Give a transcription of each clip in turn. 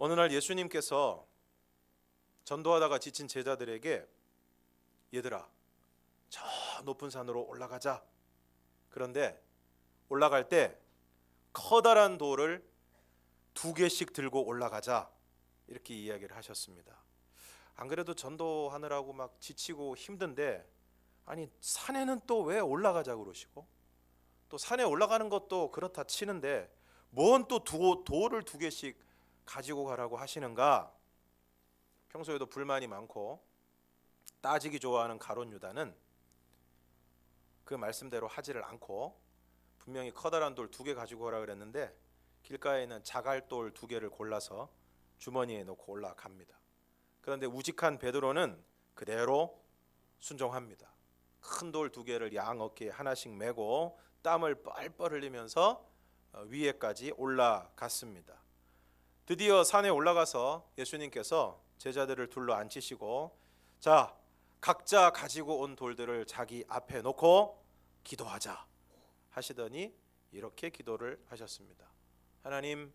어느 날 예수님께서 전도하다가 지친 제자들에게 얘들아, 저 높은 산으로 올라가자. 그런데 올라갈 때 커다란 돌을 2개씩 들고 올라가자, 이렇게 이야기를 하셨습니다. 안 그래도 전도하느라고 막 지치고 힘든데, 아니 산에는 또 왜 올라가자 그러시고, 또 산에 올라가는 것도 그렇다 치는데 뭔 또 돌을 2개씩 가지고 가라고 하시는가? 평소에도 불만이 많고 따지기 좋아하는 가룟 유다는 그 말씀대로 하지를 않고 분명히 커다란 돌 2개 가지고 가라 그랬는데 길가에 있는 자갈돌 2개를 골라서 주머니에 넣고 올라갑니다. 그런데 우직한 베드로는 그대로 순종합니다. 큰 돌 2개를 양 어깨에 하나씩 메고 땀을 뻘뻘 흘리면서 위에까지 올라갔습니다. 드디어 산에 올라가서 예수님께서 제자들을 둘러 앉히시고, 자, 각자 가지고 온 돌들을 자기 앞에 놓고 기도하자 하시더니 이렇게 기도를 하셨습니다. 하나님,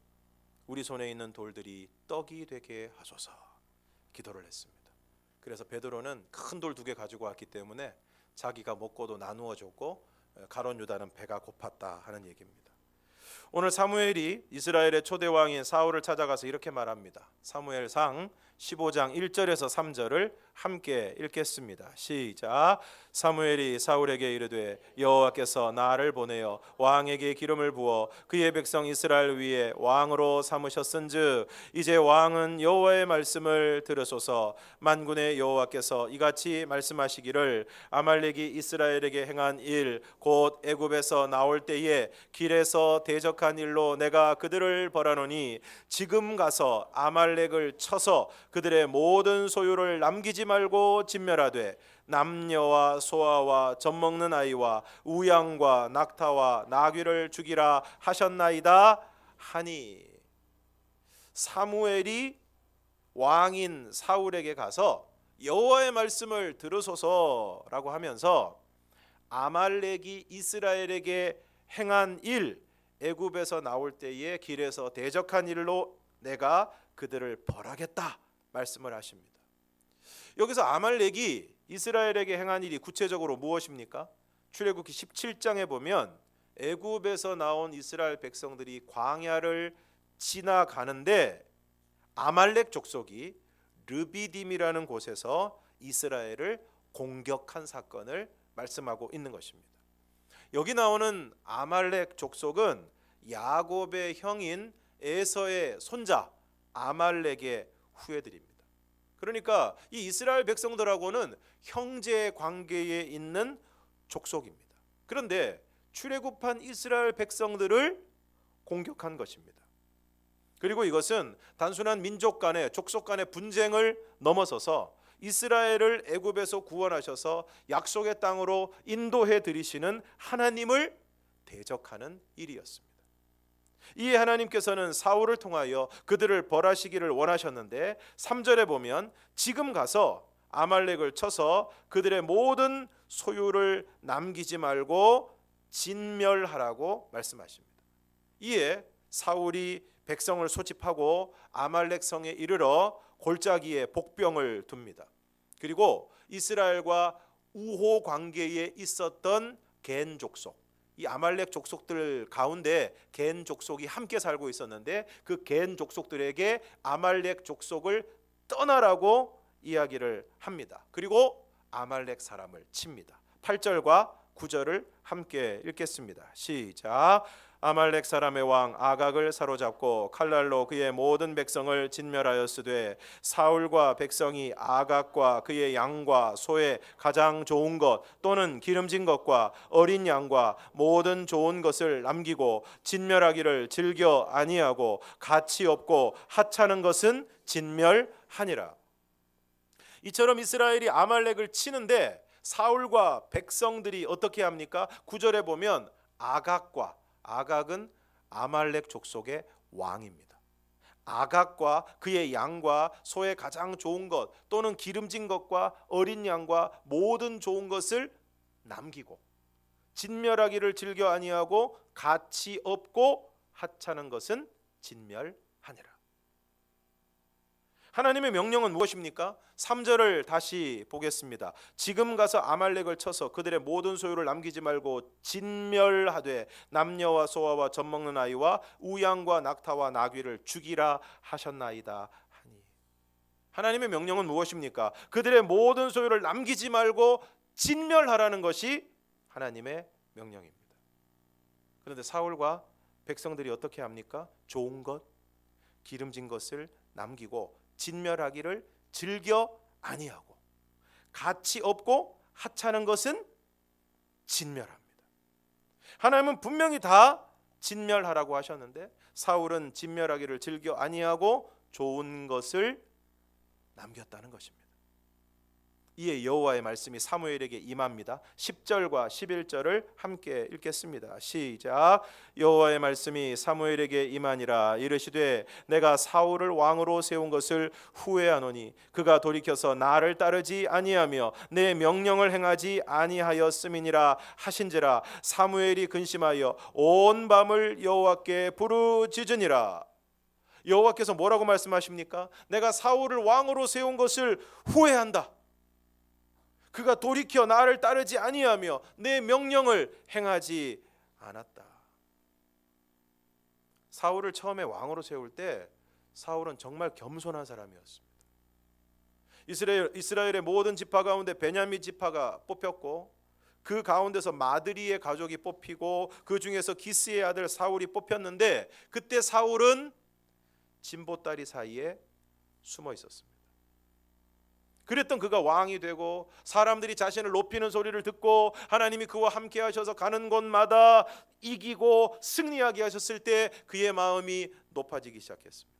우리 손에 있는 돌들이 떡이 되게 하소서. 기도를 했습니다. 그래서 베드로는 큰 돌 2개 가지고 왔기 때문에 자기가 먹고도 나누어 줬고 가룟 유다는 배가 고팠다 하는 얘기입니다. 오늘 사무엘이 이스라엘의 초대 왕인 사울을 찾아가서 이렇게 말합니다. 사무엘상 15장 1절에서 3절을 함께 읽겠습니다. 시작. 사무엘이 사울에게 이르되 여호와께서 나를 보내어 왕에게 기름을 부어 그의 백성 이스라엘 위에 왕으로 삼으셨은즉 이제 왕은 여호와의 말씀을 들으소서. 만군의 여호와께서 이같이 말씀하시기를 아말렉이 이스라엘에게 행한 일 곧 애굽에서 나올 때에 길에서 대적한 일로 내가 그들을 벌하노니 지금 가서 아말렉을 쳐서 그들의 모든 소유를 남기지 말고 진멸하되 남녀와 소아와 젖먹는 아이와 우양과 낙타와 나귀를 죽이라 하셨나이다 하니, 사무엘이 왕인 사울에게 가서 여호와의 말씀을 들으소서라고 하면서 아말렉이 이스라엘에게 행한 일, 애굽에서 나올 때에 길에서 대적한 일로 내가 그들을 벌하겠다 말씀을 하십니다. 여기서 아말렉이 이스라엘에게 행한 일이 구체적으로 무엇입니까? 출애굽기 17장에 보면 애굽에서 나온 이스라엘 백성들이 광야를 지나가는데 아말렉 족속이 르비딤이라는 곳에서 이스라엘을 공격한 사건을 말씀하고 있는 것입니다. 여기 나오는 아말렉 족속은 야곱의 형인 에서의 손자 아말렉의 후예들입니다. 그러니까 이 이스라엘 백성들하고는 형제 관계에 있는 족속입니다. 그런데 출애굽한 이스라엘 백성들을 공격한 것입니다. 그리고 이것은 단순한 민족 간의 족속 간의 분쟁을 넘어서서 이스라엘을 애굽에서 구원하셔서 약속의 땅으로 인도해 드리시는 하나님을 대적하는 일이었습니다. 이에 하나님께서는 사울을 통하여 그들을 벌하시기를 원하셨는데 3절에 보면 지금 가서 아말렉을 쳐서 그들의 모든 소유를 남기지 말고 진멸하라고 말씀하십니다. 이에 사울이 백성을 소집하고 아말렉 성에 이르러 골짜기에 복병을 둡니다. 그리고 이스라엘과 우호 관계에 있었던 겐 족속, 이 아말렉 족속들 가운데 겐 족속이 함께 살고 있었는데 그 겐 족속들에게 아말렉 족속을 떠나라고 이야기를 합니다. 그리고 아말렉 사람을 칩니다. 8절과 9절을 함께 읽겠습니다. 시작. 아말렉 사람의 왕 아각을 사로잡고 칼날로 그의 모든 백성을 진멸하였으되 사울과 백성이 아각과 그의 양과 소의 가장 좋은 것 또는 기름진 것과 어린 양과 모든 좋은 것을 남기고 진멸하기를 즐겨 아니하고 가치 없고 하찮은 것은 진멸하니라. 이처럼 이스라엘이 아말렉을 치는데 사울과 백성들이 어떻게 합니까? 9절에 보면 아각은 아말렉 족속의 왕입니다. 아각과 그의 양과 소의 가장 좋은 것 또는 기름진 것과 어린 양과 모든 좋은 것을 남기고 진멸하기를 즐겨 아니하고 가치 없고 하찮은 것은 진멸하니라. 하나님의 명령은 무엇입니까? 3절을 다시 보겠습니다. 지금 가서 아말렉을 쳐서 그들의 모든 소유를 남기지 말고 진멸하되 남녀와 소아와 젖먹는 아이와 우양과 낙타와 나귀를 죽이라 하셨나이다 하니. 하나님의 명령은 무엇입니까? 그들의 모든 소유를 남기지 말고 진멸하라는 것이 하나님의 명령입니다. 그런데 사울과 백성들이 어떻게 합니까? 좋은 것, 기름진 것을 남기고 진멸하기를 즐겨 아니하고 가치 없고 하찮은 것은 진멸합니다. 하나님은 분명히 다 진멸하라고 하셨는데 사울은 진멸하기를 즐겨 아니하고 좋은 것을 남겼다는 것입니다. 이에 여호와의 말씀이 사무엘에게 임합니다. 10절과 11절을 함께 읽겠습니다. 시작. 여호와의 말씀이 사무엘에게 임하니라. 이르시되 내가 사울을 왕으로 세운 것을 후회하노니 그가 돌이켜서 나를 따르지 아니하며 내 명령을 행하지 아니하였음이니라 하신지라. 사무엘이 근심하여 온 밤을 여호와께 부르짖으니라. 여호와께서 뭐라고 말씀하십니까? 내가 사울을 왕으로 세운 것을 후회한다. 그가 돌이켜 나를 따르지 아니하며 내 명령을 행하지 않았다. 사울을 처음에 왕으로 세울 때 사울은 정말 겸손한 사람이었습니다. 이스라엘의 모든 지파 가운데 베냐민 지파가 뽑혔고 그 가운데서 마드리의 가족이 뽑히고 그 중에서 기스의 아들 사울이 뽑혔는데 그때 사울은 진보다리 사이에 숨어 있었습니다. 그랬던 그가 왕이 되고 사람들이 자신을 높이는 소리를 듣고 하나님이 그와 함께 하셔서 가는 곳마다 이기고 승리하게 하셨을 때 그의 마음이 높아지기 시작했습니다.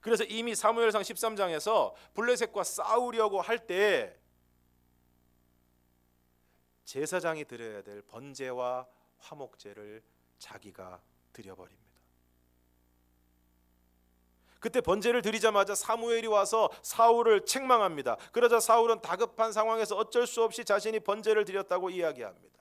그래서 이미 사무엘상 13장에서 블레셋과 싸우려고 할 때 제사장이 드려야 될 번제와 화목제를 자기가 드려버립니다. 그때 번제를 드리자마자 사무엘이 와서 사울을 책망합니다. 그러자 사울은 다급한 상황에서 어쩔 수 없이 자신이 번제를 드렸다고 이야기합니다.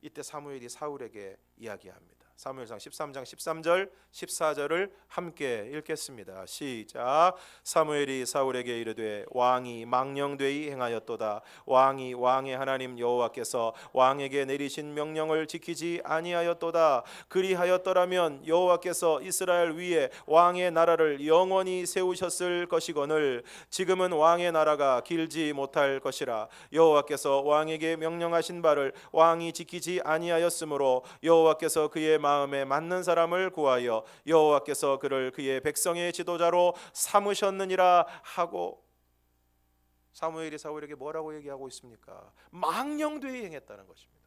이때 사무엘이 사울에게 이야기합니다. 사무엘상 13장 13절 14절을 함께 읽겠습니다. 시작. 사무엘이 사울에게 이르되 왕이 망령되이 행하였도다. 왕이 왕의 하나님 여호와께서 왕에게 내리신 명령을 지키지 아니하였도다. 그리하였더라면 여호와께서 이스라엘 위에 왕의 나라를 영원히 세우셨을 것이거늘 지금은 왕의 나라가 길지 못할 것이라. 여호와께서 왕에게 명령하신 바를 왕이 지키지 아니하였으므로 여호와께서 그의 마음에 맞는 사람을 구하여 여호와께서 그를 그의 백성의 지도자로 삼으셨느니라 하고. 사무엘이 사울에게 뭐라고 얘기하고 있습니까? 망령되이 행했다는 것입니다.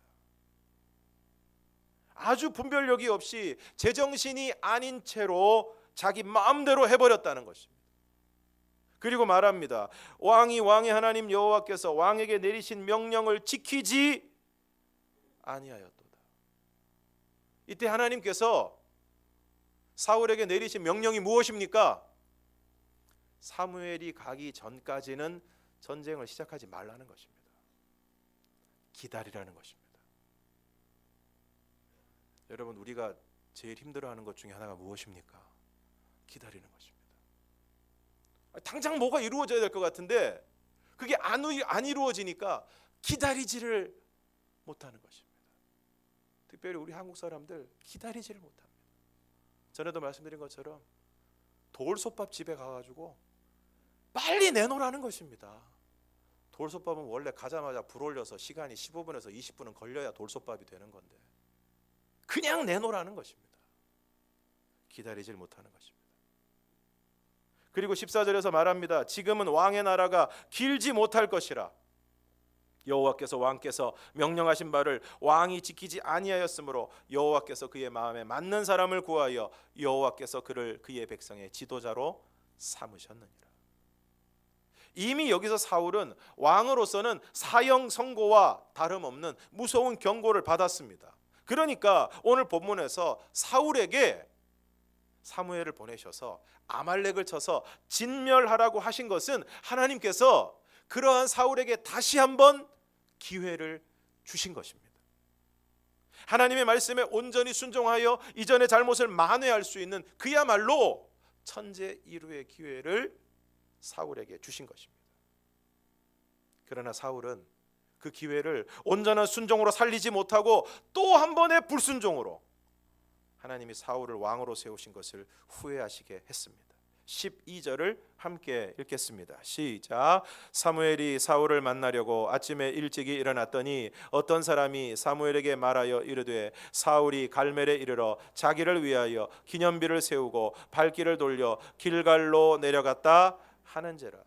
아주 분별력이 없이 제정신이 아닌 채로 자기 마음대로 해버렸다는 것입니다. 그리고 말합니다. 왕이 왕의 하나님 여호와께서 왕에게 내리신 명령을 지키지 아니하였다. 이때 하나님께서 사울에게 내리신 명령이 무엇입니까? 사무엘이 가기 전까지는 전쟁을 시작하지 말라는 것입니다. 기다리라는 것입니다. 여러분, 우리가 제일 힘들어하는 것 중에 하나가 무엇입니까? 기다리는 것입니다. 당장 뭐가 이루어져야 될 것 같은데 그게 안 이루어지니까 기다리지를 못하는 것입니다. 특별히 우리 한국 사람들 기다리지를 못합니다. 전에도 말씀드린 것처럼 돌솥밥 집에 가가지고 빨리 내놓으라는 것입니다. 돌솥밥은 원래 가자마자 불 올려서 시간이 15분에서 20분은 걸려야 돌솥밥이 되는 건데 그냥 내놓으라는 것입니다. 기다리질 못하는 것입니다. 그리고 14절에서 말합니다. 지금은 왕의 나라가 길지 못할 것이라. 여호와께서 왕께서 명령하신 바를 왕이 지키지 아니하였으므로 여호와께서 그의 마음에 맞는 사람을 구하여 여호와께서 그를 그의 백성의 지도자로 삼으셨느니라. 이미 여기서 사울은 왕으로서는 사형 선고와 다름없는 무서운 경고를 받았습니다. 그러니까 오늘 본문에서 사울에게 사무엘을 보내셔서 아말렉을 쳐서 진멸하라고 하신 것은 하나님께서 그러한 사울에게 다시 한번 기회를 주신 것입니다. 하나님의 말씀에 온전히 순종하여 이전의 잘못을 만회할 수 있는 그야말로 천재 일후의 기회를 사울에게 주신 것입니다. 그러나 사울은 그 기회를 온전한 순종으로 살리지 못하고 또 한 번의 불순종으로 하나님이 사울을 왕으로 세우신 것을 후회하시게 했습니다. 12절을 함께 읽겠습니다. 시작. 사무엘이 사울을 만나려고 아침에 일찍이 일어났더니 어떤 사람이 사무엘에게 말하여 이르되 사울이 갈멜에 이르러 자기를 위하여 기념비를 세우고 발길을 돌려 길갈로 내려갔다 하는지라.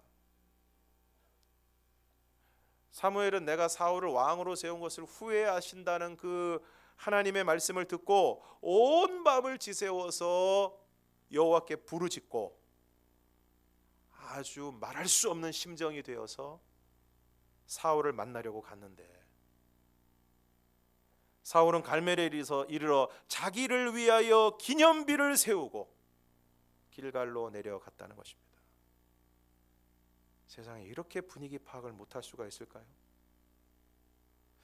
사무엘은 내가 사울을 왕으로 세운 것을 후회하신다는 그 하나님의 말씀을 듣고 온 밤을 지새워서 여호와께 부르짖고 아주 말할 수 없는 심정이 되어서 사울을 만나려고 갔는데 사울은 갈멜에 이르러 자기를 위하여 기념비를 세우고 길갈로 내려갔다는 것입니다. 세상에 이렇게 분위기 파악을 못할 수가 있을까요?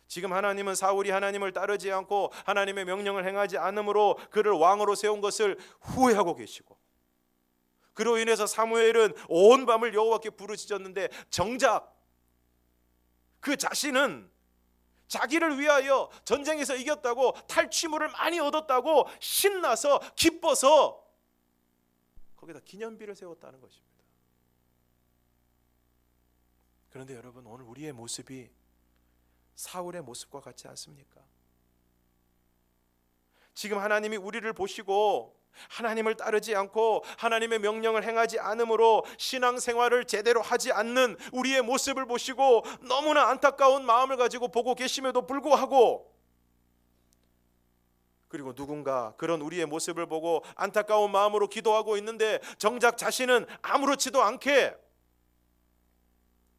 지금 하나님은 사울이 하나님을 따르지 않고 하나님의 명령을 행하지 않으므로 그를 왕으로 세운 것을 후회하고 계시고, 그로 인해서 사무엘은 온 밤을 여호와께 부르짖었는데 정작 그 자신은 자기를 위하여 전쟁에서 이겼다고 탈취물을 많이 얻었다고 신나서 기뻐서 거기다 기념비를 세웠다는 것입니다. 그런데 여러분, 오늘 우리의 모습이 사울의 모습과 같지 않습니까? 지금 하나님이 우리를 보시고 하나님을 따르지 않고 하나님의 명령을 행하지 않으므로 신앙생활을 제대로 하지 않는 우리의 모습을 보시고 너무나 안타까운 마음을 가지고 보고 계심에도 불구하고, 그리고 누군가 그런 우리의 모습을 보고 안타까운 마음으로 기도하고 있는데 정작 자신은 아무렇지도 않게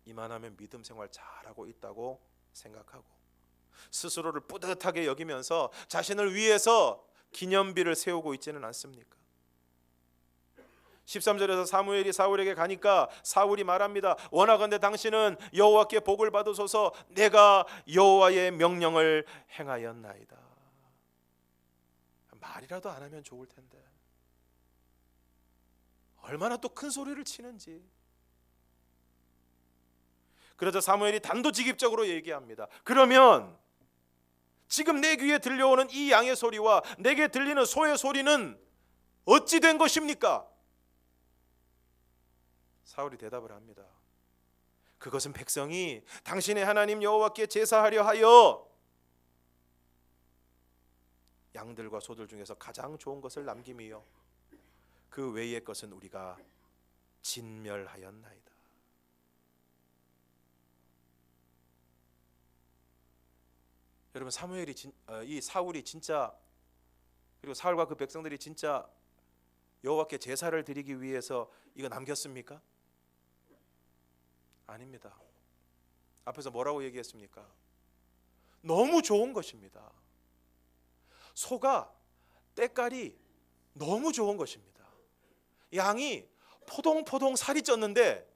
이만하면 믿음 생활 잘하고 있다고 생각하고 스스로를 뿌듯하게 여기면서 자신을 위해서 기념비를 세우고 있지는 않습니까? 13절에서 사무엘이 사울에게 가니까 사울이 말합니다. 원하건대 당신은 여호와께 복을 받으소서. 내가 여호와의 명령을 행하였나이다. 말이라도 안 하면 좋을 텐데 얼마나 또 큰 소리를 치는지. 그러자 사무엘이 단도직입적으로 얘기합니다. 그러면 지금 내 귀에 들려오는 이 양의 소리와 내게 들리는 소의 소리는 어찌 된 것입니까? 사울이 대답을 합니다. 그것은 백성이 당신의 하나님 여호와께 제사하려 하여 양들과 소들 중에서 가장 좋은 것을 남김이요 그 외의 것은 우리가 진멸하였나이다. 여러분, 이 사울이 진짜, 그리고 사울과 그 백성들이 진짜 여호와께 제사를 드리기 위해서 이거 남겼습니까? 아닙니다. 앞에서 뭐라고 얘기했습니까? 너무 좋은 것입니다. 소가 때깔이 너무 좋은 것입니다. 양이 포동포동 살이 쪘는데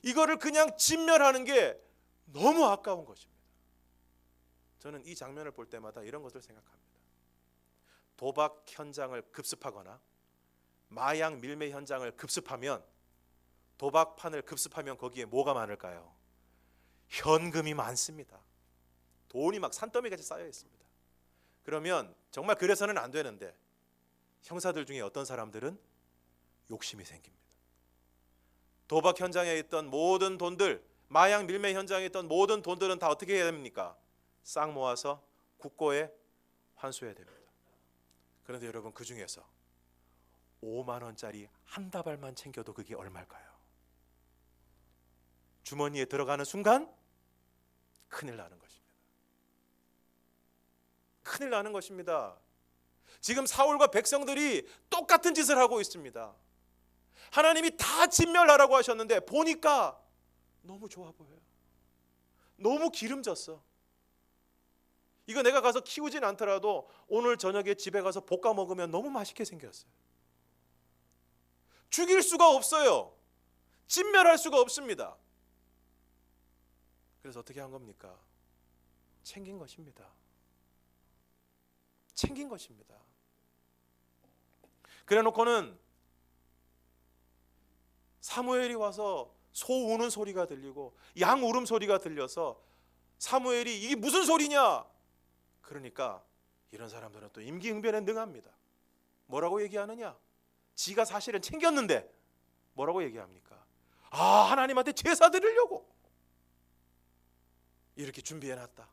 이거를 그냥 진멸하는 게 너무 아까운 것입니다. 저는 이 장면을 볼 때마다 이런 것을 생각합니다. 도박 현장을 급습하거나 마약 밀매 현장을 급습하면, 도박판을 급습하면 거기에 뭐가 많을까요? 현금이 많습니다. 돈이 막 산더미같이 쌓여 있습니다. 그러면 정말 그래서는 안 되는데 형사들 중에 어떤 사람들은 욕심이 생깁니다. 도박 현장에 있던 모든 돈들, 마약 밀매 현장에 있던 모든 돈들은 다 어떻게 해야 됩니까? 싹 모아서 국고에 환수해야 됩니다. 그런데 여러분, 그 중에서 5만 원짜리 한 다발만 챙겨도 그게 얼마일까요? 주머니에 들어가는 순간 큰일 나는 것입니다. 큰일 나는 것입니다. 지금 사울과 백성들이 똑같은 짓을 하고 있습니다. 하나님이 다 진멸하라고 하셨는데 보니까 너무 좋아 보여요. 너무 기름졌어. 이거 내가 가서 키우진 않더라도 오늘 저녁에 집에 가서 볶아 먹으면 너무 맛있게 생겼어요. 죽일 수가 없어요. 진멸할 수가 없습니다. 그래서 어떻게 한 겁니까? 챙긴 것입니다. 챙긴 것입니다. 그래 놓고는 사무엘이 와서 소 우는 소리가 들리고 양 울음 소리가 들려서 사무엘이 이게 무슨 소리냐? 그러니까 이런 사람들은 또 임기응변에 능합니다. 뭐라고 얘기하느냐? 지가 사실은 챙겼는데 뭐라고 얘기합니까? 하나님한테 제사 드리려고 이렇게 준비해놨다.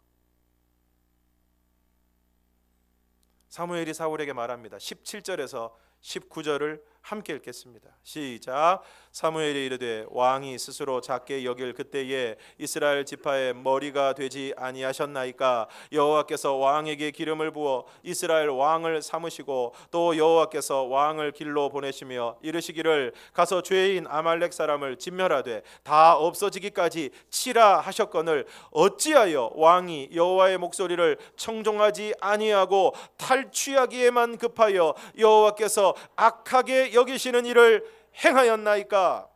사무엘이 사울에게 말합니다. 17절에서 19절을 함께 읽겠습니다. 시작. 사무엘이 이르되 왕이 스스로 작게 여길 그때에 이스라엘 지파의 머리가 되지 아니하셨나이까? 여호와께서 왕에게 기름을 부어 이스라엘 왕을 삼으시고 또 여호와께서 왕을 길로 보내시며 이르시기를 가서 죄인 아말렉 사람을 진멸하되 다 없어지기까지 치라 하셨거늘 어찌하여 왕이 여호와의 목소리를 청종하지 아니하고 탈취하기에만 급하여 여호와께서 악하게 여기시는 일을 행하였나이까?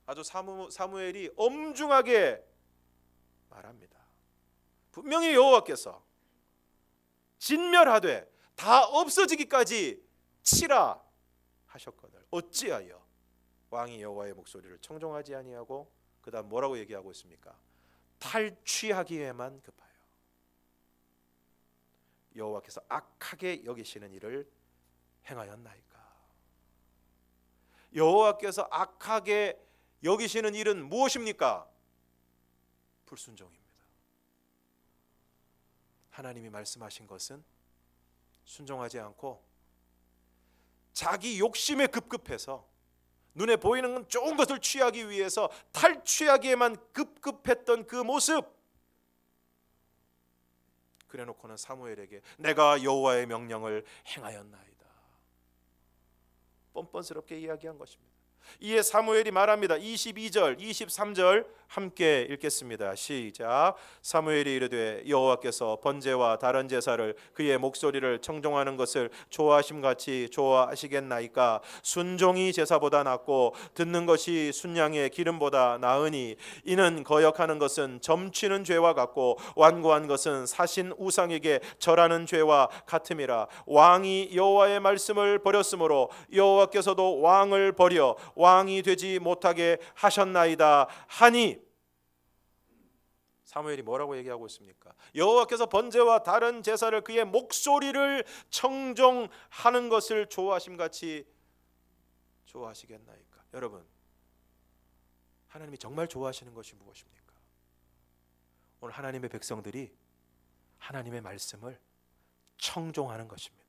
아주 사무엘이 엄중하게 말합니다. 분명히 여호와께서 진멸하되 다 없어지기까지 치라 하셨거늘 어찌하여 왕이 여호와의 목소리를 청종하지 아니하고 그 다음 뭐라고 얘기하고 있습니까? 탈취하기에만 급하여 여호와께서 악하게 여기시는 일을 행하였나이까? 여호와께서 악하게 여기시는 일은 무엇입니까? 불순종입니다. 하나님이 말씀하신 것은 순종하지 않고 자기 욕심에 급급해서 눈에 보이는 좋은 것을 취하기 위해서 탈취하기에만 급급했던 그 모습, 그래놓고는 사무엘에게 내가 여호와의 명령을 행하였나이다 뻔뻔스럽게 이야기한 것입니다. 이에 사무엘이 말합니다. 22절 23절 함께 읽겠습니다. 시작. 사무엘이 이르되 여호와께서 번제와 다른 제사를 그의 목소리를 청종하는 것을 좋아하심같이 좋아하시겠나이까? 순종이 제사보다 낫고 듣는 것이 순양의 기름보다 나으니 이는 거역하는 것은 점치는 죄와 같고 완고한 것은 사신 우상에게 절하는 죄와 같음이라. 왕이 여호와의 말씀을 버렸으므로 여호와께서도 왕을 버려 왕이 되지 못하게 하셨나이다 하니. 사무엘이 뭐라고 얘기하고 있습니까? 여호와께서 번제와 다른 제사를 그의 목소리를 청종하는 것을 좋아하심같이 좋아하시겠나이까? 여러분, 하나님이 정말 좋아하시는 것이 무엇입니까? 오늘 하나님의 백성들이 하나님의 말씀을 청종하는 것입니다.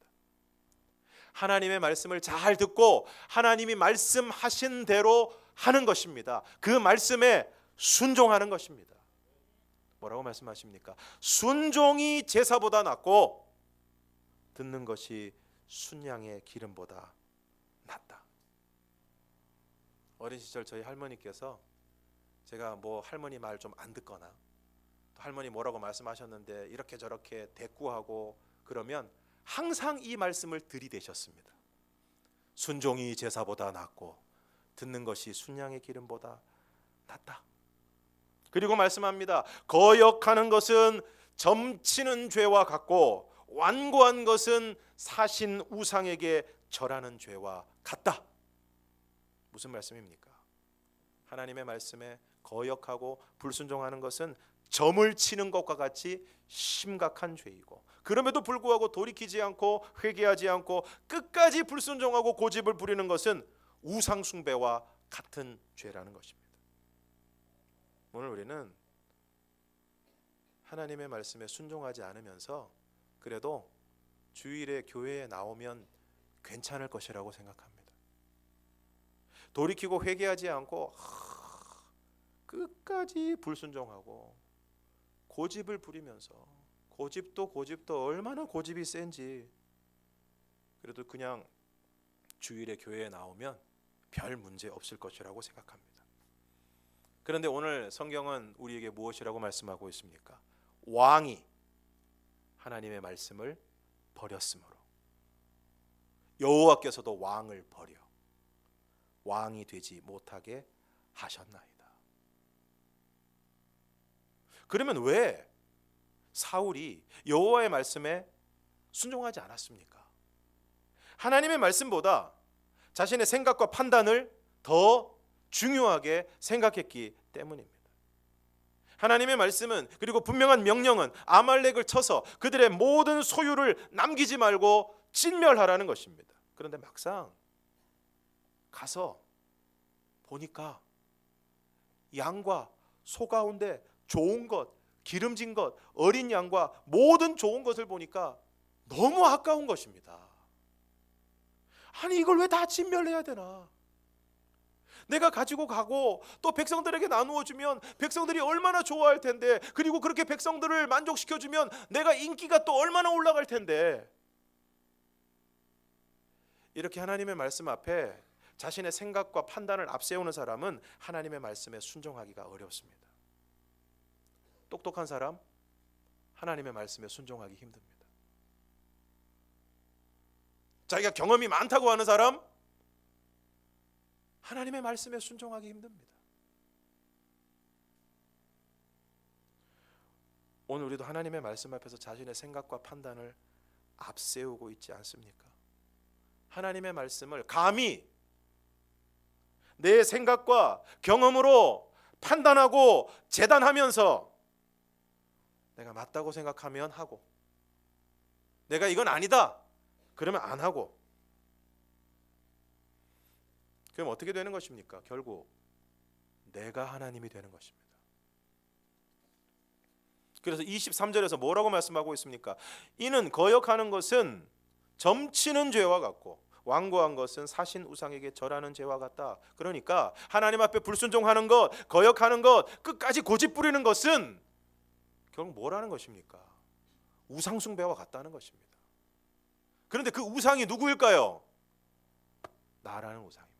하나님의 말씀을 잘 듣고 하나님이 말씀하신 대로 하는 것입니다. 그 말씀에 순종하는 것입니다. 뭐라고 말씀하십니까? 순종이 제사보다 낫고 듣는 것이 순양의 기름보다 낫다. 어린 시절 저희 할머니께서 제가 뭐 할머니 말 좀 안 듣거나 또 할머니 뭐라고 말씀하셨는데 이렇게 저렇게 대꾸하고 그러면 항상 이 말씀을 들이대셨습니다. 순종이 제사보다 낫고 듣는 것이 순양의 기름보다 낫다. 그리고 말씀합니다. 거역하는 것은 점치는 죄와 같고 완고한 것은 사신 우상에게 절하는 죄와 같다. 무슨 말씀입니까? 하나님의 말씀에 거역하고 불순종하는 것은 점을 치는 것과 같이 심각한 죄이고 그럼에도 불구하고 돌이키지 않고 회개하지 않고 끝까지 불순종하고 고집을 부리는 것은 우상 숭배와 같은 죄라는 것입니다. 오늘 우리는 하나님의 말씀에 순종하지 않으면서 그래도 주일에 교회에 나오면 괜찮을 것이라고 생각합니다. 돌이키고 회개하지 않고 끝까지 불순종하고 고집을 부리면서 고집도 얼마나 고집이 센지 그래도 그냥 주일에 교회에 나오면 별 문제 없을 것이라고 생각합니다. 그런데 오늘 성경은 우리에게 무엇이라고 말씀하고 있습니까? 왕이 하나님의 말씀을 버렸으므로 여호와께서도 왕을 버려 왕이 되지 못하게 하셨나이다. 그러면 왜 사울이 여호와의 말씀에 순종하지 않았습니까? 하나님의 말씀보다 자신의 생각과 판단을 더 중요하게 생각했기 때문입니다. 하나님의 말씀은, 그리고 분명한 명령은 아말렉을 쳐서 그들의 모든 소유를 남기지 말고 진멸하라는 것입니다. 그런데 막상 가서 보니까 양과 소 가운데 좋은 것, 기름진 것, 어린 양과 모든 좋은 것을 보니까 너무 아까운 것입니다. 아니, 이걸 왜 다 진멸해야 되나? 내가 가지고 가고 또 백성들에게 나누어 주면 백성들이 얼마나 좋아할 텐데, 그리고 그렇게 백성들을 만족시켜 주면 내가 인기가 또 얼마나 올라갈 텐데. 이렇게 하나님의 말씀 앞에 자신의 생각과 판단을 앞세우는 사람은 하나님의 말씀에 순종하기가 어렵습니다. 똑똑한 사람, 하나님의 말씀에 순종하기 힘듭니다. 자기가 경험이 많다고 하는 사람, 하나님의 말씀에 순종하기 힘듭니다. 오늘 우리도 하나님의 말씀 앞에서 자신의 생각과 판단을 앞세우고 있지 않습니까? 하나님의 말씀을 감히 내 생각과 경험으로 판단하고 재단하면서 내가 맞다고 생각하면 하고, 내가 이건 아니다 그러면 안 하고, 그럼 어떻게 되는 것입니까? 결국 내가 하나님이 되는 것입니다. 그래서 23절에서 뭐라고 말씀하고 있습니까? 이는 거역하는 것은 점치는 죄와 같고 완고한 것은 사신 우상에게 절하는 죄와 같다. 그러니까 하나님 앞에 불순종하는 것, 거역하는 것, 끝까지 고집 부리는 것은 결국 뭐라는 것입니까? 우상 숭배와 같다는 것입니다. 그런데 그 우상이 누구일까요? 나라는 우상입니다.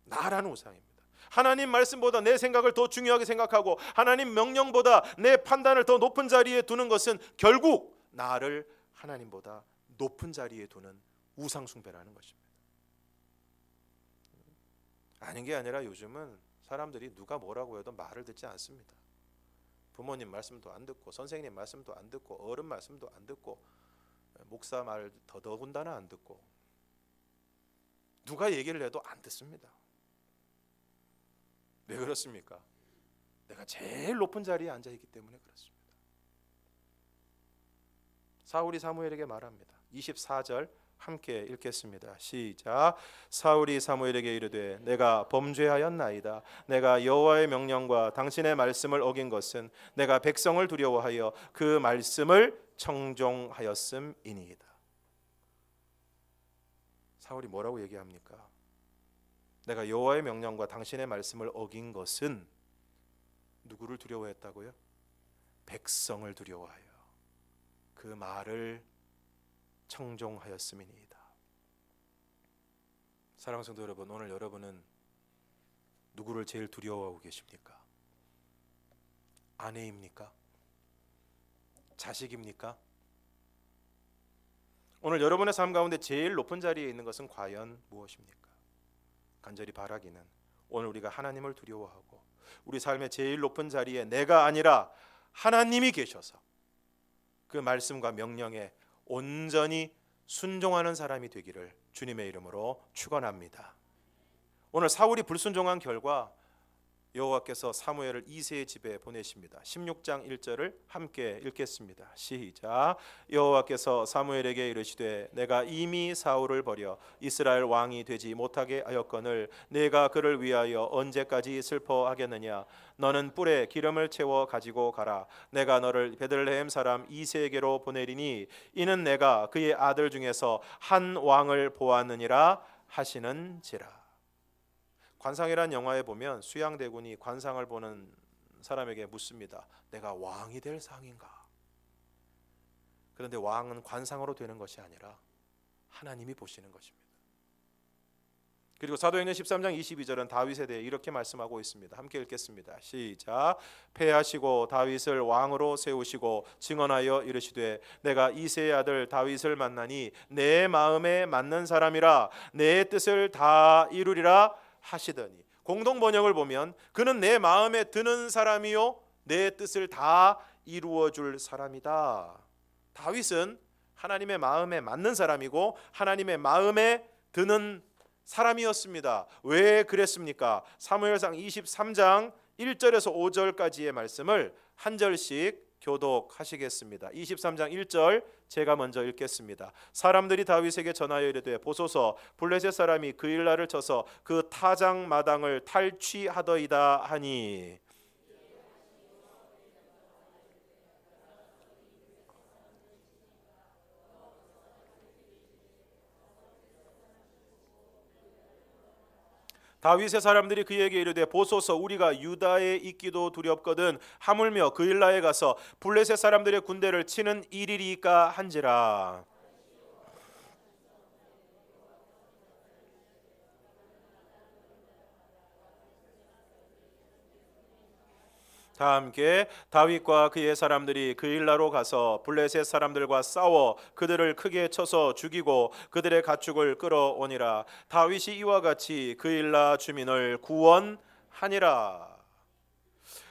나라는 우상입니다. 하나님 말씀보다 내 생각을 더 중요하게 생각하고 하나님 명령보다 내 판단을 더 높은 자리에 두는 것은 결국 나를 하나님보다 높은 자리에 두는 우상 숭배라는 것입니다. 아닌 게 아니라 요즘은 사람들이 누가 뭐라고 해도 말을 듣지 않습니다. 부모님 말씀도 안 듣고, 선생님 말씀도 안 듣고, 어른 말씀도 안 듣고, 목사 말 더더군다나 안 듣고, 누가 얘기를 해도 안 듣습니다. 왜 그렇습니까? 내가 제일 높은 자리에 앉아 있기 때문에 그렇습니다. 사울이 사무엘에게 말합니다. 24절 함께 읽겠습니다. 시작. 사울이 사무엘에게 이르되 내가 범죄하였나이다. 내가 여호와의 명령과 당신의 말씀을 어긴 것은 내가 백성을 두려워하여 그 말씀을 청종하였음이니이다. 사울이 뭐라고 얘기합니까? 내가 여호와의 명령과 당신의 말씀을 어긴 것은 누구를 두려워했다고요? 백성을 두려워하여 그 말을 청종하였음이니이다. 사랑하는 성도 여러분, 오늘 여러분은 누구를 제일 두려워하고 계십니까? 아내입니까? 자식입니까? 오늘 여러분의 삶 가운데 제일 높은 자리에 있는 것은 과연 무엇입니까? 간절히 바라기는 오늘 우리가 하나님을 두려워하고 우리 삶의 제일 높은 자리에 내가 아니라 하나님이 계셔서 그 말씀과 명령에 온전히 순종하는 사람이 되기를 주님의 이름으로 축원합니다. 오늘 사울이 불순종한 결과 여호와께서 사무엘을 이새의 집에 보내십니다. 16장 1절을 함께 읽겠습니다. 시작. 여호와께서 사무엘에게 이르시되 내가 이미 사울을 버려 이스라엘 왕이 되지 못하게 하였거늘 내가 그를 위하여 언제까지 슬퍼하겠느냐. 너는 뿔에 기름을 채워 가지고 가라. 내가 너를 베들레헴 사람 이새에게로 보내리니 이는 내가 그의 아들 중에서 한 왕을 보았느니라 하시는지라. 관상이란 영화에 보면 수양대군이 관상을 보는 사람에게 묻습니다. 내가 왕이 될 상인가? 그런데 왕은 관상으로 되는 것이 아니라 하나님이 보시는 것입니다. 그리고 사도행전 13장 22절은 다윗에 대해 이렇게 말씀하고 있습니다. 함께 읽겠습니다. 시작. 패하시고 다윗을 왕으로 세우시고 증언하여 이르시되 내가 이새의 아들 다윗을 만나니 내 마음에 맞는 사람이라 내 뜻을 다 이루리라 하시더니, 공동 번역을 보면 그는 내 마음에 드는 사람이요 내 뜻을 다 이루어 줄 사람이다. 다윗은 하나님의 마음에 맞는 사람이고 하나님의 마음에 드는 사람이었습니다. 왜 그랬습니까? 사무엘상 23장 1절에서 5절까지의 말씀을 한 절씩 교독하시겠습니다. 23장 1절 제가 먼저 읽겠습니다. 사람들이 다윗에게 전하여 이르되 보소서 블레셋 사람이 그 일날을 쳐서 그 타작 마당을 탈취하더이다 하니 다윗의 사람들이 그에게 이르되 보소서 우리가 유다에 있기도 두렵거든 하물며 그 일라에 가서 블레셋 사람들의 군대를 치는 일이리까 한지라. 다 함께 다윗과 그의 사람들이 그 일라로 가서 블레셋 사람들과 싸워 그들을 크게 쳐서 죽이고 그들의 가축을 끌어오니라. 다윗이 이와 같이 그 일라 주민을 구원하니라.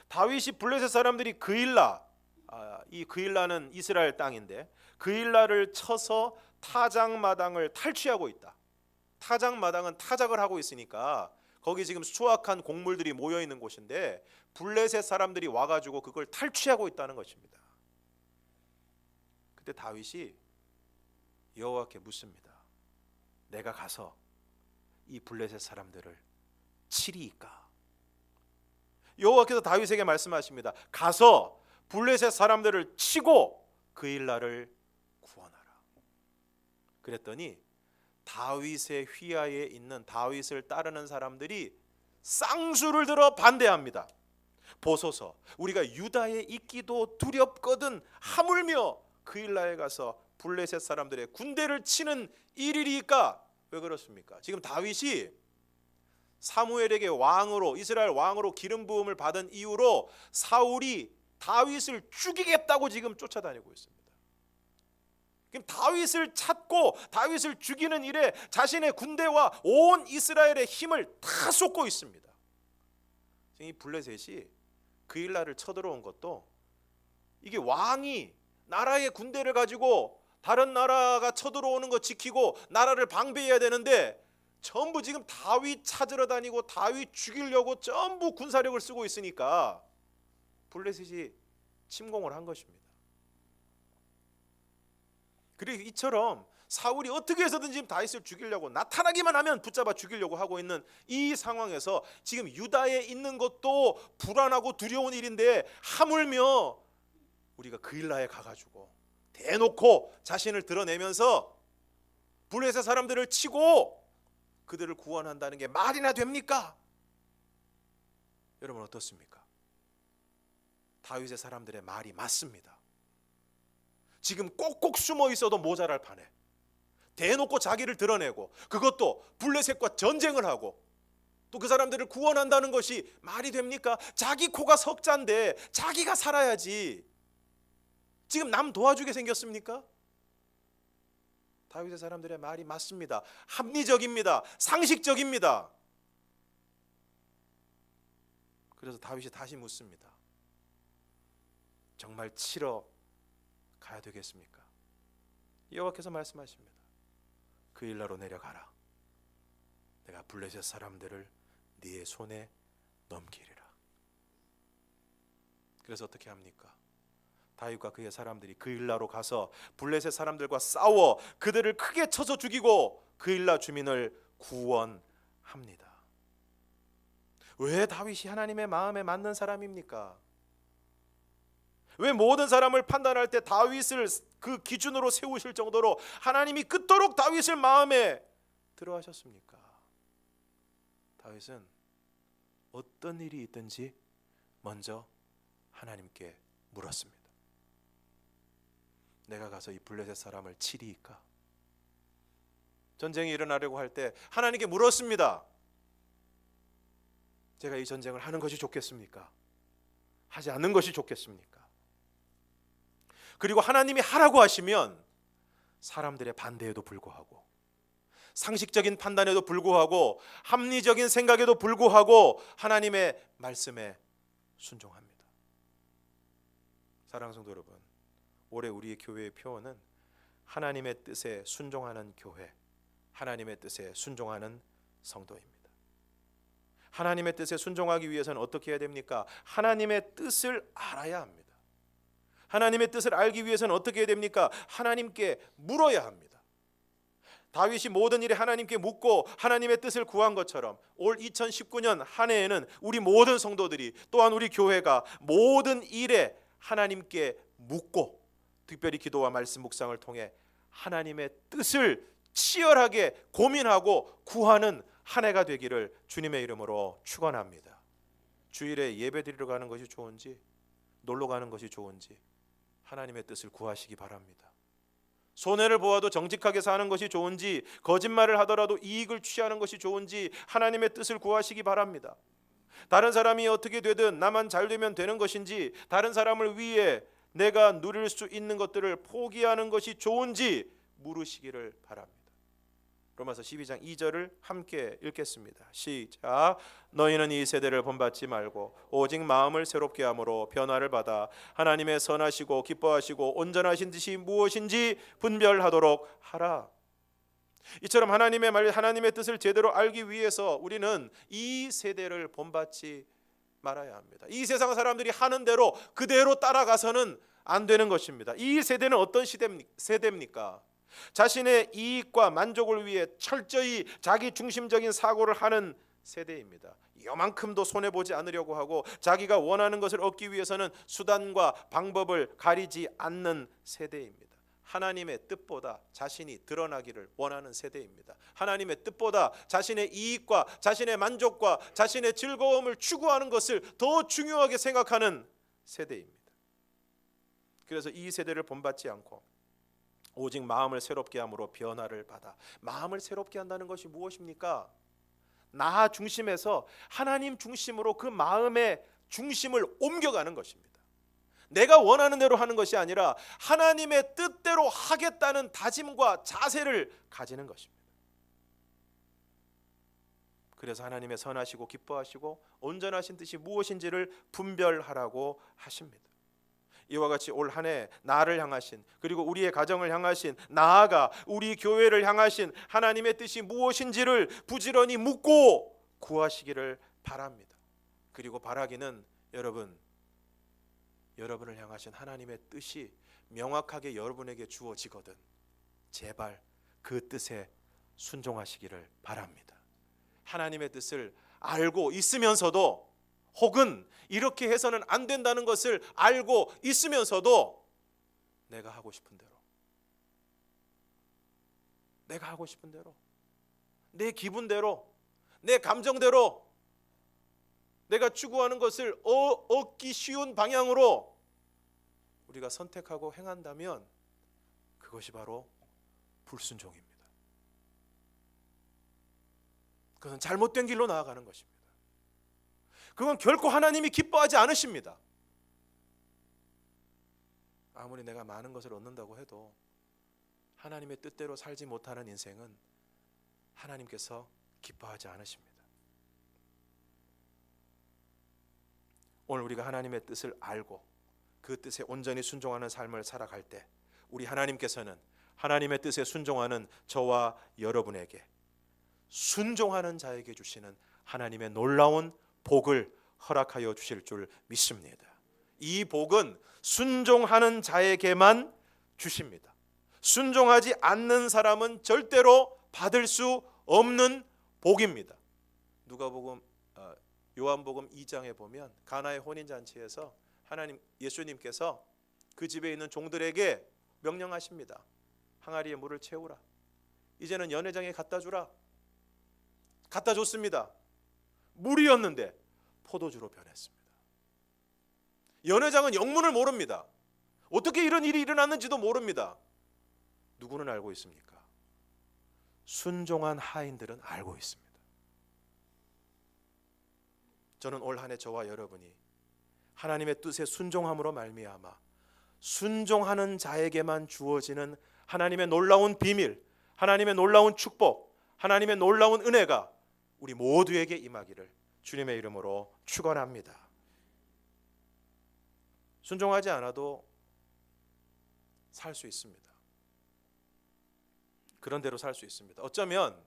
다윗이 블레셋 사람들이 그 일라, 이 그 일라는 이스라엘 땅인데 그 일라를 쳐서 타작 마당을 탈취하고 있다. 타작 마당은 타작을 하고 있으니까 거기 지금 수확한 곡물들이 모여 있는 곳인데 블레셋 사람들이 와가지고 그걸 탈취하고 있다는 것입니다. 그때 다윗이 여호와께 묻습니다. 내가 가서 이 블레셋 사람들을 치리이까? 여호와께서 다윗에게 말씀하십니다. 가서 블레셋 사람들을 치고 그 일날을 구원하라. 그랬더니 다윗의 휘하에 있는 다윗을 따르는 사람들이 쌍수를 들어 반대합니다. 보소서 우리가 유다에 있기도 두렵거든 하물며 그 일라에 가서 블레셋 사람들의 군대를 치는 일이리까? 왜 그렇습니까? 지금 다윗이 사무엘에게 왕으로 이스라엘 왕으로 기름 부음을 받은 이후로 사울이 다윗을 죽이겠다고 지금 쫓아다니고 있습니다. 그럼 다윗을 찾고 다윗을 죽이는 일에 자신의 군대와 온 이스라엘의 힘을 다 쏟고 있습니다. 이 블레셋이 그 일날을 쳐들어온 것도 이게 왕이 나라의 군대를 가지고 다른 나라가 쳐들어오는 거 지키고 나라를 방배해야 되는데 전부 지금 다윗 찾으러 다니고 다윗 죽이려고 전부 군사력을 쓰고 있으니까 블레셋이 침공을 한 것입니다. 그리고 이처럼 사울이 어떻게 해서든지 지금 다윗을 죽이려고 나타나기만 하면 붙잡아 죽이려고 하고 있는 이 상황에서 지금 유다에 있는 것도 불안하고 두려운 일인데 하물며 우리가 그 일라에 가가지고 대놓고 자신을 드러내면서 블레셋 사람들을 치고 그들을 구원한다는 게 말이나 됩니까? 여러분 어떻습니까? 다윗의 사람들의 말이 맞습니다. 지금 꼭꼭 숨어 있어도 모자랄 판에 대놓고 자기를 드러내고 그것도 블레셋과 전쟁을 하고 또 그 사람들을 구원한다는 것이 말이 됩니까? 자기 코가 석자인데 자기가 살아야지 지금 남 도와주게 생겼습니까? 다윗의 사람들의 말이 맞습니다. 합리적입니다. 상식적입니다. 그래서 다윗이 다시 묻습니다. 정말 치러 가야 되겠습니까? 여호와께서 말씀하십니다. 그 일라로 내려가라. 내가 블레셋 사람들을 네의 손에 넘기리라. 그래서 어떻게 합니까? 다윗과 그의 사람들이 그 일라로 가서 블레셋 사람들과 싸워 그들을 크게 쳐서 죽이고 그 일라 주민을 구원합니다. 왜 다윗이 하나님의 마음에 맞는 사람입니까? 왜 모든 사람을 판단할 때 다윗을 그 기준으로 세우실 정도로 하나님이 그토록 다윗을 마음에 들어 하셨습니까? 다윗은 어떤 일이 있든지 먼저 하나님께 물었습니다. 내가 가서 이 블레셋 사람을 치리이까? 전쟁이 일어나려고 할 때 하나님께 물었습니다. 제가 이 전쟁을 하는 것이 좋겠습니까? 하지 않는 것이 좋겠습니까? 그리고 하나님이 하라고 하시면 사람들의 반대에도 불구하고 상식적인 판단에도 불구하고 합리적인 생각에도 불구하고 하나님의 말씀에 순종합니다. 사랑하는 성도 여러분, 올해 우리의 교회의 표어는 하나님의 뜻에 순종하는 교회, 하나님의 뜻에 순종하는 성도입니다. 하나님의 뜻에 순종하기 위해서는 어떻게 해야 됩니까? 하나님의 뜻을 알아야 합니다. 하나님의 뜻을 알기 위해서는 어떻게 해야 됩니까? 하나님께 물어야 합니다. 다윗이 모든 일에 하나님께 묻고 하나님의 뜻을 구한 것처럼 올 2019년 한 해에는 우리 모든 성도들이, 또한 우리 교회가 모든 일에 하나님께 묻고, 특별히 기도와 말씀 묵상을 통해 하나님의 뜻을 치열하게 고민하고 구하는 한 해가 되기를 주님의 이름으로 축원합니다. 주일에 예배드리러 가는 것이 좋은지 놀러 가는 것이 좋은지 하나님의 뜻을 구하시기 바랍니다. 손해를 보아도 정직하게 사는 것이 좋은지, 거짓말을 하더라도 이익을 취하는 것이 좋은지 하나님의 뜻을 구하시기 바랍니다. 다른 사람이 어떻게 되든 나만 잘 되면 되는 것인지, 다른 사람을 위해 내가 누릴 수 있는 것들을 포기하는 것이 좋은지 물으시기를 바랍니다. 로마서 12장 2절을 함께 읽겠습니다. 시작. 너희는 이 세대를 본받지 말고 오직 마음을 새롭게 함으로 변화를 받아 하나님의 선하시고 기뻐하시고 온전하신 뜻이 무엇인지 분별하도록 하라. 이처럼 하나님의 말, 하나님의 뜻을 제대로 알기 위해서 우리는 이 세대를 본받지 말아야 합니다. 이 세상 사람들이 하는 대로 그대로 따라가서는 안 되는 것입니다. 이 세대는 어떤 세대입니까? 자신의 이익과 만족을 위해 철저히 자기 중심적인 사고를 하는 세대입니다. 요만큼도 손해보지 않으려고 하고 자기가 원하는 것을 얻기 위해서는 수단과 방법을 가리지 않는 세대입니다. 하나님의 뜻보다 자신이 드러나기를 원하는 세대입니다. 하나님의 뜻보다 자신의 이익과 자신의 만족과 자신의 즐거움을 추구하는 것을 더 중요하게 생각하는 세대입니다. 그래서 이 세대를 본받지 않고 오직 마음을 새롭게 함으로 변화를 받아. 마음을 새롭게 한다는 것이 무엇입니까? 나 중심에서 하나님 중심으로 그 마음의 중심을 옮겨가는 것입니다. 내가 원하는 대로 하는 것이 아니라 하나님의 뜻대로 하겠다는 다짐과 자세를 가지는 것입니다. 그래서 하나님의 선하시고 기뻐하시고 온전하신 뜻이 무엇인지를 분별하라고 하십니다. 이와 같이 올 한 해 나를 향하신, 그리고 우리의 가정을 향하신, 나아가 우리 교회를 향하신 하나님의 뜻이 무엇인지를 부지런히 묻고 구하시기를 바랍니다. 그리고 바라기는 여러분을 향하신 하나님의 뜻이 명확하게 여러분에게 주어지거든 제발 그 뜻에 순종하시기를 바랍니다. 하나님의 뜻을 알고 있으면서도, 혹은 이렇게 해서는 안 된다는 것을 알고 있으면서도 내가 하고 싶은 대로, 내가 하고 싶은 대로, 내 기분대로, 내 감정대로 내가 추구하는 것을 얻기 쉬운 방향으로 우리가 선택하고 행한다면 그것이 바로 불순종입니다. 그것은 잘못된 길로 나아가는 것입니다. 그건 결코 하나님이 기뻐하지 않으십니다. 아무리 내가 많은 것을 얻는다고 해도 하나님의 뜻대로 살지 못하는 인생은 하나님께서 기뻐하지 않으십니다. 오늘 우리가 하나님의 뜻을 알고 그 뜻에 온전히 순종하는 삶을 살아갈 때 우리 하나님께서는 하나님의 뜻에 순종하는 저와 여러분에게, 순종하는 자에게 주시는 하나님의 놀라운 복을 허락하여 주실 줄 믿습니다. 이 복은 순종하는 자에게만 주십니다. 순종하지 않는 사람은 절대로 받을 수 없는 복입니다. 요한복음 2장에 보면 가나의 혼인잔치에서 예수님께서 그 집에 있는 종들에게 명령하십니다. 항아리에 물을 채우라. 이제는 연회장에 갖다 주라. 갖다 줬습니다. 물이었는데 포도주로 변했습니다. 연회장은 영문을 모릅니다. 어떻게 이런 일이 일어났는지도 모릅니다. 누구는 알고 있습니까? 순종한 하인들은 알고 있습니다. 저는 올 한 해 저와 여러분이 하나님의 뜻에 순종함으로 말미암아 순종하는 자에게만 주어지는 하나님의 놀라운 비밀, 하나님의 놀라운 축복, 하나님의 놀라운 은혜가 우리 모두에게 임하기를 주님의 이름으로 축원합니다. 순종하지 않아도 살 수 있습니다. 그런 대로 살 수 있습니다. 어쩌면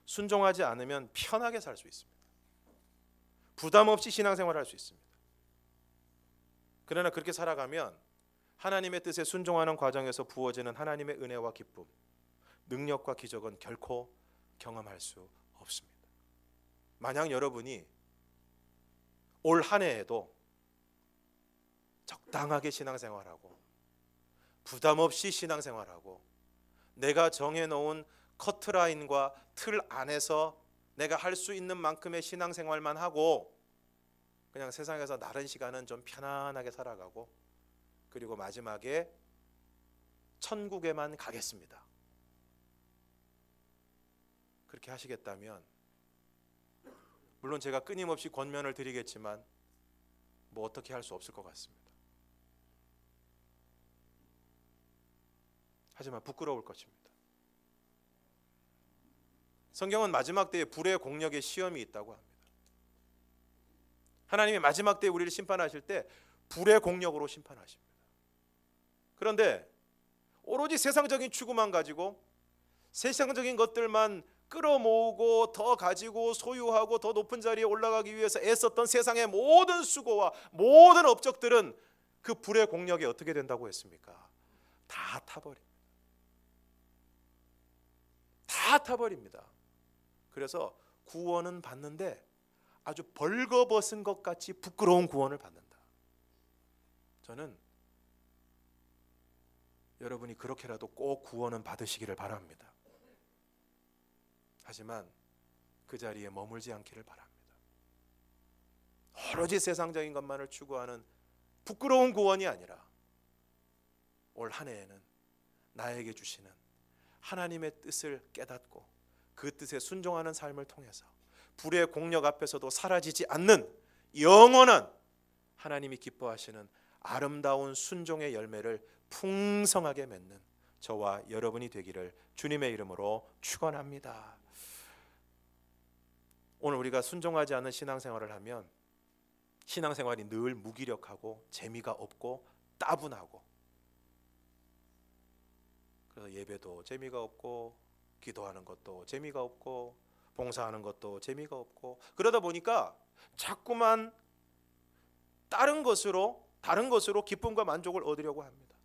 순종하지 않으면 편하게 살 수 있습니다. 부담 없이 신앙생활할 수 있습니다. 그러나 그렇게 살아가면 하나님의 뜻에 순종하는 과정에서 부어지는 하나님의 은혜와 기쁨, 능력과 기적은 결코 경험할 수 없습니다. 만약 여러분이 올 한 해에도 적당하게 신앙생활하고 부담 없이 신앙생활하고 내가 정해놓은 커트라인과 틀 안에서 내가 할 수 있는 만큼의 신앙생활만 하고 그냥 세상에서 나른 시간은 좀 편안하게 살아가고 그리고 마지막에 천국에만 가겠습니다. 그렇게 하시겠다면 물론 제가 끊임없이 권면을 드리겠지만 뭐 어떻게 할 수 없을 것 같습니다. 하지만 부끄러울 것입니다. 성경은 마지막 때에 불의 공력의 시험이 있다고 합니다. 하나님이 마지막 때에 우리를 심판하실 때 불의 공력으로 심판하십니다. 그런데 오로지 세상적인 추구만 가지고 세상적인 것들만 끌어모으고 더 가지고 소유하고 더 높은 자리에 올라가기 위해서 애썼던 세상의 모든 수고와 모든 업적들은 그 불의 공력이 어떻게 된다고 했습니까? 다 타버립니다. 다 타버립니다. 그래서 구원은 받는데 아주 벌거벗은 것 같이 부끄러운 구원을 받는다. 저는 여러분이 그렇게라도 꼭 구원은 받으시기를 바랍니다. 하지만 그 자리에 머물지 않기를 바랍니다. 오로지 세상적인 것만을 추구하는 부끄러운 구원이 아니라 올 한 해에는 나에게 주시는 하나님의 뜻을 깨닫고 그 뜻에 순종하는 삶을 통해서 불의 공력 앞에서도 사라지지 않는 영원한 하나님이 기뻐하시는 아름다운 순종의 열매를 풍성하게 맺는 저와 여러분이 되기를 주님의 이름으로 축원합니다. 오늘 우리가 순종하지 않는 신앙생활을 하면 신앙생활이 늘 무기력하고 재미가 없고 따분하고 그래서 예배도 재미가 없고 기도하는 것도 재미가 없고 봉사하는 것도 재미가 없고 그러다 보니까 자꾸만 다른 것으로 기쁨과 만족을 얻으려고 합니다.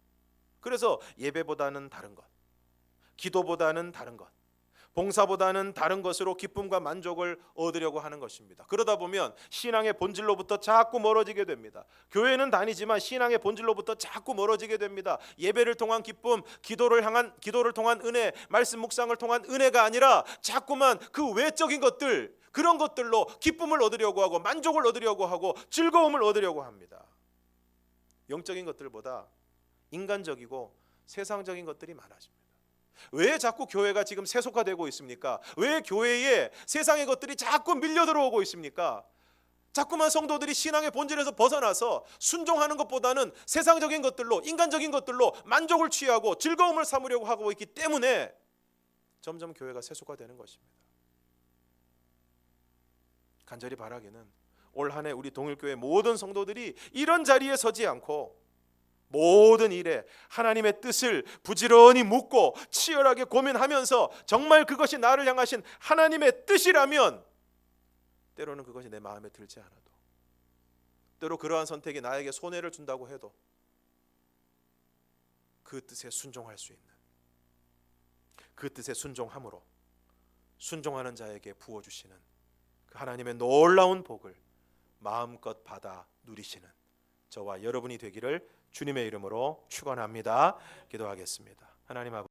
그래서 예배보다는 다른 것, 기도보다는 다른 것, 봉사보다는 다른 것으로 기쁨과 만족을 얻으려고 하는 것입니다. 그러다 보면 신앙의 본질로부터 자꾸 멀어지게 됩니다. 교회는 다니지만 신앙의 본질로부터 자꾸 멀어지게 됩니다. 예배를 통한 기쁨, 기도를 통한 은혜, 말씀 묵상을 통한 은혜가 아니라 자꾸만 그 외적인 것들, 그런 것들로 기쁨을 얻으려고 하고 만족을 얻으려고 하고 즐거움을 얻으려고 합니다. 영적인 것들보다 인간적이고 세상적인 것들이 많아집니다. 왜 자꾸 교회가 지금 세속화되고 있습니까? 왜 교회에 세상의 것들이 자꾸 밀려 들어오고 있습니까? 자꾸만 성도들이 신앙의 본질에서 벗어나서 순종하는 것보다는 세상적인 것들로, 인간적인 것들로 만족을 취하고 즐거움을 삼으려고 하고 있기 때문에 점점 교회가 세속화되는 것입니다. 간절히 바라기는 올 한 해 우리 동일교회 모든 성도들이 이런 자리에 서지 않고 모든 일에 하나님의 뜻을 부지런히 묻고 치열하게 고민하면서 정말 그것이 나를 향하신 하나님의 뜻이라면 때로는 그것이 내 마음에 들지 않아도 때로 그러한 선택이 나에게 손해를 준다고 해도 그 뜻에 순종할 수 있는 그 뜻에 순종함으로 순종하는 자에게 부어주시는 그 하나님의 놀라운 복을 마음껏 받아 누리시는 저와 여러분이 되기를 주님의 이름으로 축원합니다. 기도하겠습니다. 하나님 아버지